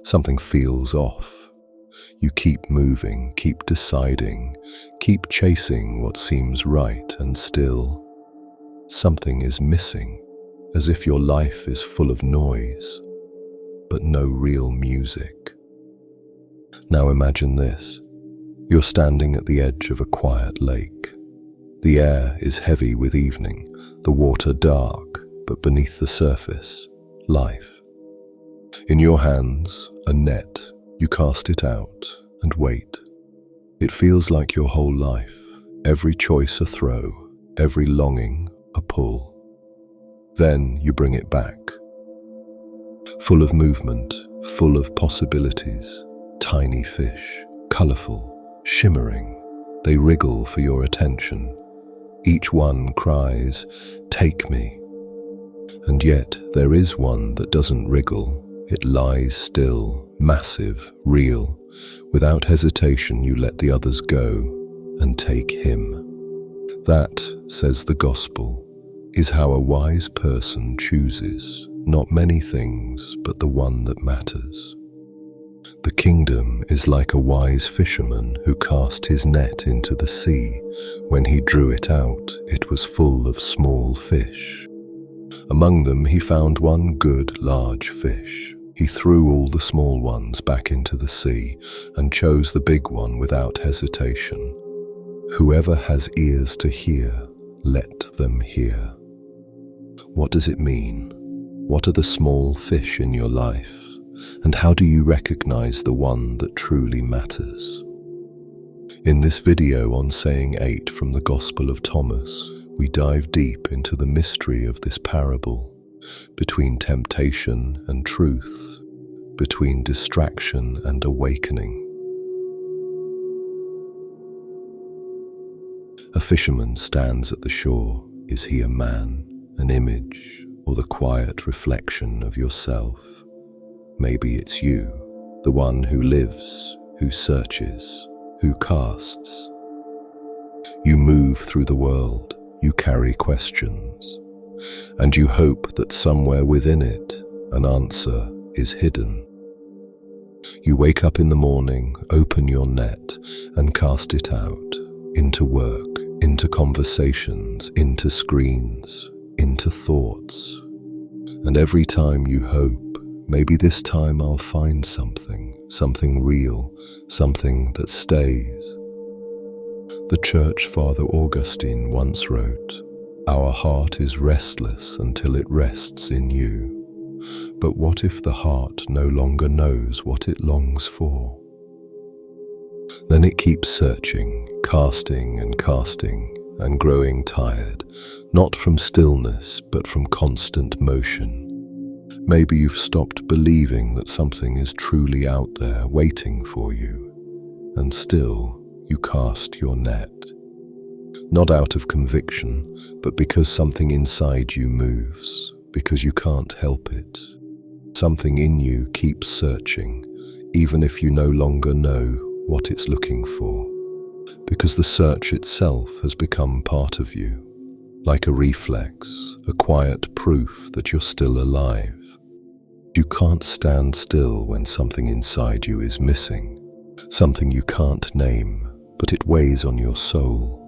Something feels off. You keep moving, keep deciding, keep chasing what seems right, and still something is missing, as if your life is full of noise, but no real music. Now imagine this. You're standing at the edge of a quiet lake. The air is heavy with evening, the water dark, but beneath the surface, life. In your hands, a net. You cast it out and wait. It feels like your whole life, every choice a throw, every longing a pull. Then you bring it back. Full of movement, full of possibilities, tiny fish, colorful, shimmering. They wriggle for your attention. Each one cries, "Take me." And yet there is one that doesn't wriggle. It lies still, massive, real. Without hesitation, you let the others go and take him. That, says the gospel, is how a wise person chooses, not many things, but the one that matters. The kingdom is like a wise fisherman who cast his net into the sea. When he drew it out, it was full of small fish. Among them he found one good, large fish. He threw all the small ones back into the sea and chose the big one without hesitation. Whoever has ears to hear, let them hear. What does it mean? What are the small fish in your life? And how do you recognize the one that truly matters? In this video on Saying 8 from the Gospel of Thomas, we dive deep into the mystery of this parable, between temptation and truth, between distraction and awakening. A fisherman stands at the shore. Is he a man, an image, or the quiet reflection of yourself? Maybe it's you, the one who lives, who searches, who casts. You move through the world, you carry questions, and you hope that somewhere within it, an answer is hidden. You wake up in the morning, open your net, and cast it out, into work, into conversations, into screens, into thoughts. And every time you hope, maybe this time I'll find something real, something that stays. The Church Father Augustine once wrote, "Our heart is restless until it rests in you. But what if the heart no longer knows what it longs for? Then it keeps searching, casting and growing tired, not from stillness, but from constant motion. Maybe you've stopped believing that something is truly out there waiting for you, and still you cast your net. Not out of conviction, but because something inside you moves, because you can't help it. Something in you keeps searching, even if you no longer know what it's looking for, because the search itself has become part of you, like a reflex, a quiet proof that you're still alive. You can't stand still when something inside you is missing, something you can't name, but it weighs on your soul.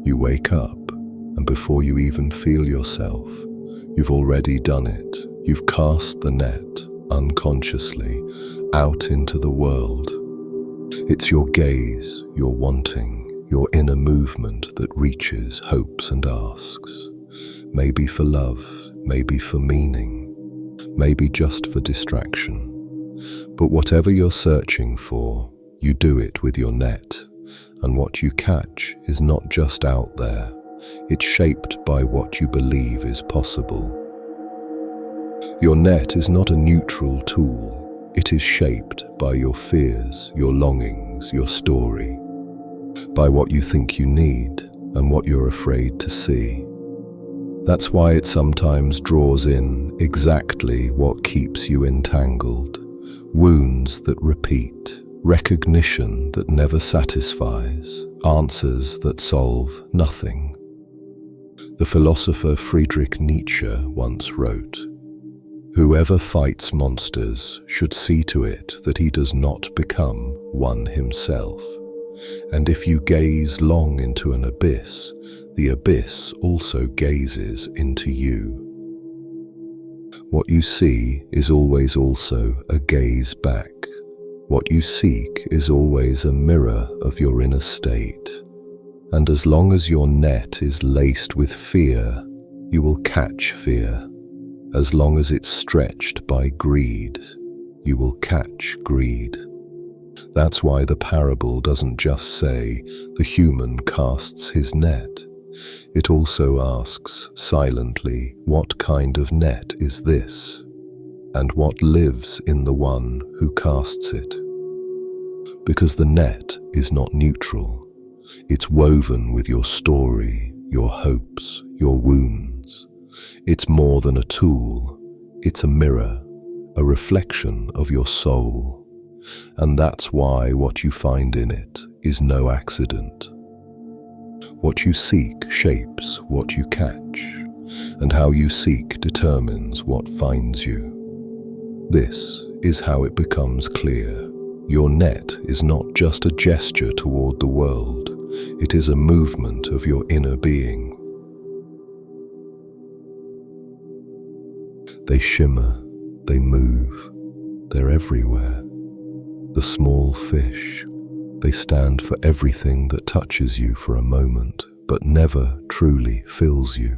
You wake up, and before you even feel yourself, you've already done it. You've cast the net, unconsciously, out into the world. It's your gaze, your wanting, your inner movement that reaches, hopes and asks. Maybe for love, maybe for meaning, maybe just for distraction. But whatever you're searching for, you do it with your net, and what you catch is not just out there, it's shaped by what you believe is possible. Your net is not a neutral tool, it is shaped by your fears, your longings, your story, by what you think you need and what you're afraid to see. That's why it sometimes draws in exactly what keeps you entangled. Wounds that repeat, recognition that never satisfies, answers that solve nothing. The philosopher Friedrich Nietzsche once wrote, Whoever fights monsters should see to it that he does not become one himself. And if you gaze long into an abyss, the abyss also gazes into you. What you see is always also a gaze back. What you seek is always a mirror of your inner state. And as long as your net is laced with fear, you will catch fear. As long as it's stretched by greed, you will catch greed. That's why the parable doesn't just say the human casts his net. It also asks silently, what kind of net is this? And what lives in the one who casts it? Because the net is not neutral. It's woven with your story, your hopes, your wounds. It's more than a tool. It's a mirror, a reflection of your soul. And that's why what you find in it is no accident. What you seek shapes what you catch, and how you seek determines what finds you. This is how it becomes clear. Your net is not just a gesture toward the world, it is a movement of your inner being. They shimmer, they move, they're everywhere. The small fish, they stand for everything that touches you for a moment, but never truly fills you.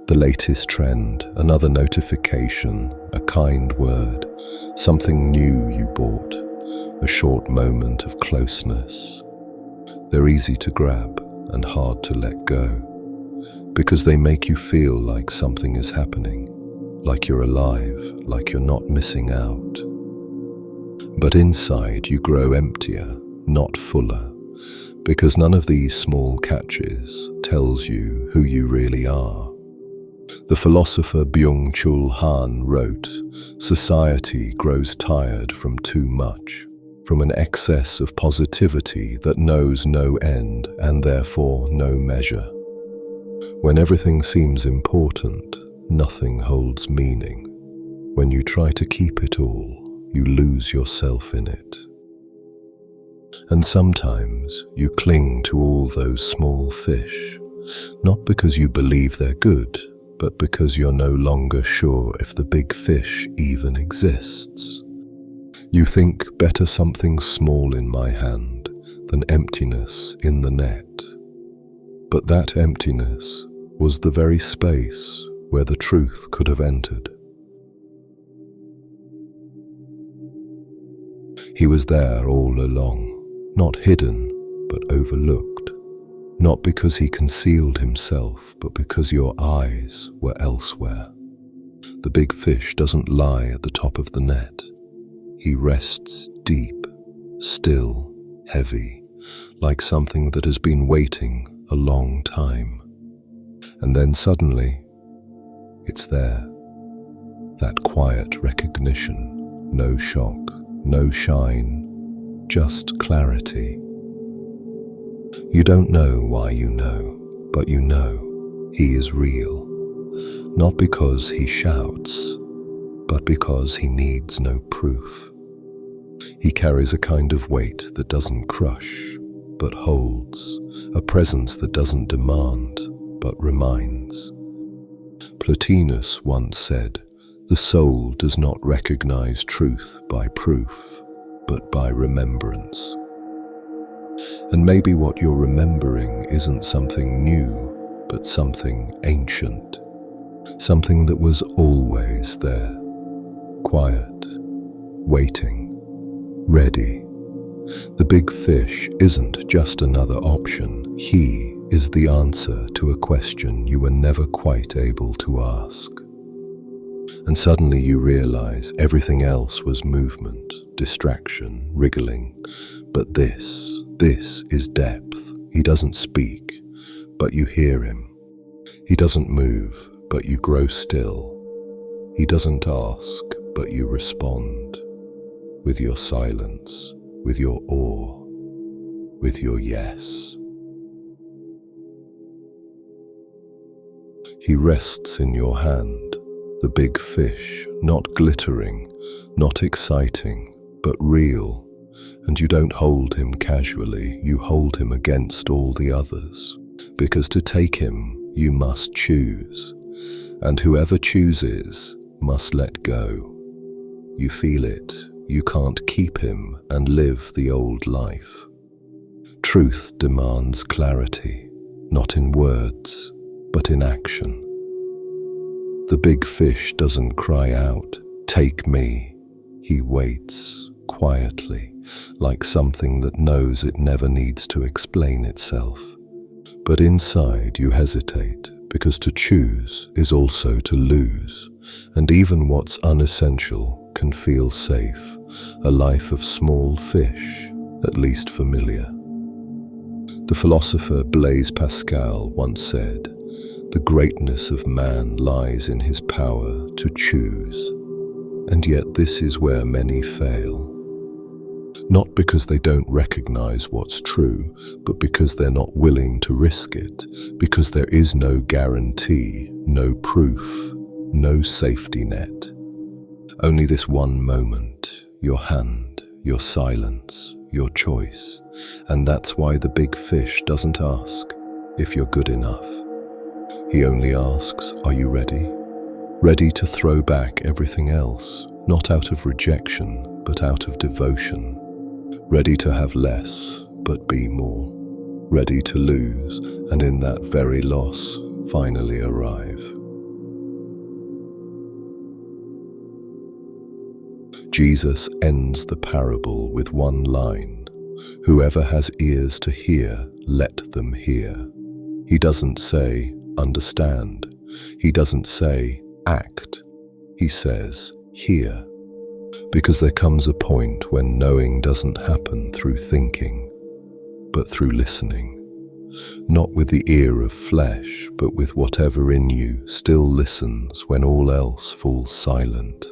The latest trend, another notification, a kind word, something new you bought, a short moment of closeness. They're easy to grab and hard to let go, because they make you feel like something is happening, like you're alive, like you're not missing out. But inside you grow emptier, not fuller, because none of these small catches tells you who you really are. The philosopher Byung-Chul Han wrote, "Society grows tired from too much, from an excess of positivity that knows no end and therefore no measure. When everything seems important, nothing holds meaning. When you try to keep it all, you lose yourself in it. And sometimes you cling to all those small fish, not because you believe they're good, but because you're no longer sure if the big fish even exists. You think better something small in my hand than emptiness in the net. But that emptiness was the very space where the truth could have entered. He was there all along, not hidden, but overlooked. Not because he concealed himself, but because your eyes were elsewhere. The big fish doesn't lie at the top of the net. He rests deep, still, heavy, like something that has been waiting a long time. And then suddenly, it's there. That quiet recognition, no shock, no shine, just clarity. You don't know why you know, but you know he is real. Not because he shouts, but because he needs no proof. He carries a kind of weight that doesn't crush, but holds, a presence that doesn't demand, but reminds. Plotinus once said, "The soul does not recognize truth by proof, but by remembrance." And maybe what you're remembering isn't something new, but something ancient. Something that was always there, quiet, waiting, ready. The big fish isn't just another option. He is the answer to a question you were never quite able to ask. And suddenly you realize everything else was movement, distraction, wriggling. But this is depth. He doesn't speak, but you hear him. He doesn't move, but you grow still. He doesn't ask, but you respond. With your silence, with your awe, with your yes. He rests in your hand, The big fish, not glittering, not exciting, but real. And you don't hold him casually, you hold him against all the others. Because to take him, you must choose. And whoever chooses must let go. You feel it, you can't keep him and live the old life. Truth demands clarity, not in words, but in action. The big fish doesn't cry out, "Take me." He waits quietly, like something that knows it never needs to explain itself. But inside you hesitate, because to choose is also to lose, and even what's unessential can feel safe, a life of small fish, at least familiar. The philosopher Blaise Pascal once said, "The greatness of man lies in his power to choose." And yet this is where many fail. Not because they don't recognize what's true, but because they're not willing to risk it, because there is no guarantee, no proof, no safety net. Only this one moment, your hand, your silence, your choice. And that's why the big fish doesn't ask if you're good enough. He only asks, are you ready? Ready to throw back everything else, not out of rejection, but out of devotion. Ready to have less, but be more. Ready to lose, and in that very loss, finally arrive. Jesus ends the parable with one line, "Whoever has ears to hear, let them hear." He doesn't say, understand. He doesn't say, act. He says, hear. Because there comes a point when knowing doesn't happen through thinking, but through listening. Not with the ear of flesh, but with whatever in you still listens when all else falls silent.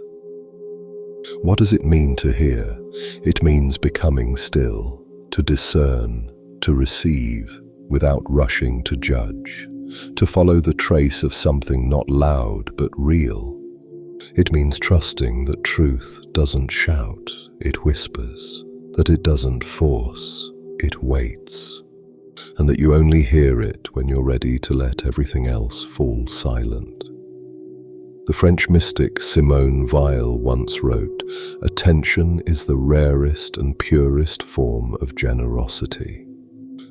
What does it mean to hear? It means becoming still, to discern, to receive, without rushing to judge, to follow the trace of something not loud but real. It means trusting that truth doesn't shout, it whispers, that it doesn't force, it waits, and that you only hear it when you're ready to let everything else fall silent. The French mystic Simone Weil once wrote, "Attention is the rarest and purest form of generosity."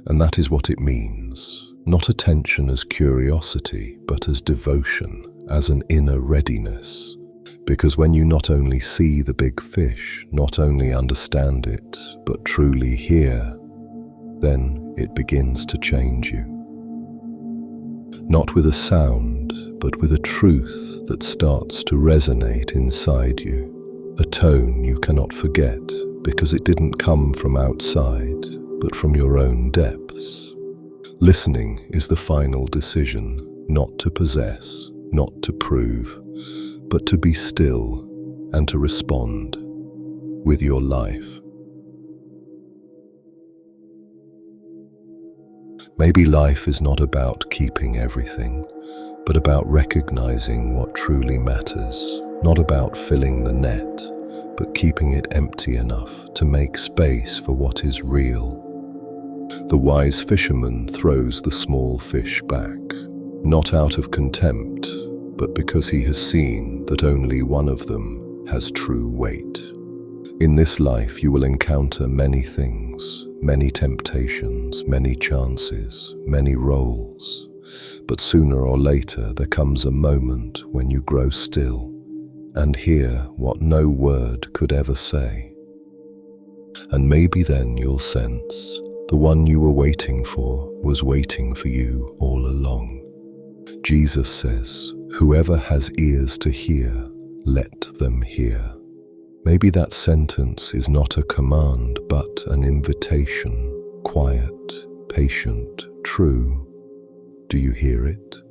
And that is what it means. Not attention as curiosity, but as devotion, as an inner readiness. Because when you not only see the big fish, not only understand it, but truly hear, then it begins to change you. Not with a sound, but with a truth that starts to resonate inside you, a tone you cannot forget because it didn't come from outside, but from your own depths. Listening is the final decision, not to possess, not to prove, but to be still and to respond with your life. Maybe life is not about keeping everything, but about recognizing what truly matters, not about filling the net, but keeping it empty enough to make space for what is real. The wise fisherman throws the small fish back, not out of contempt, but because he has seen that only one of them has true weight. In this life you will encounter many things, many temptations, many chances, many roles. But sooner or later there comes a moment when you grow still and hear what no word could ever say. And maybe then you'll sense the one you were waiting for was waiting for you all along. Jesus says, "Whoever has ears to hear, let them hear." Maybe that sentence is not a command, but an invitation, quiet, patient, true. Do you hear it?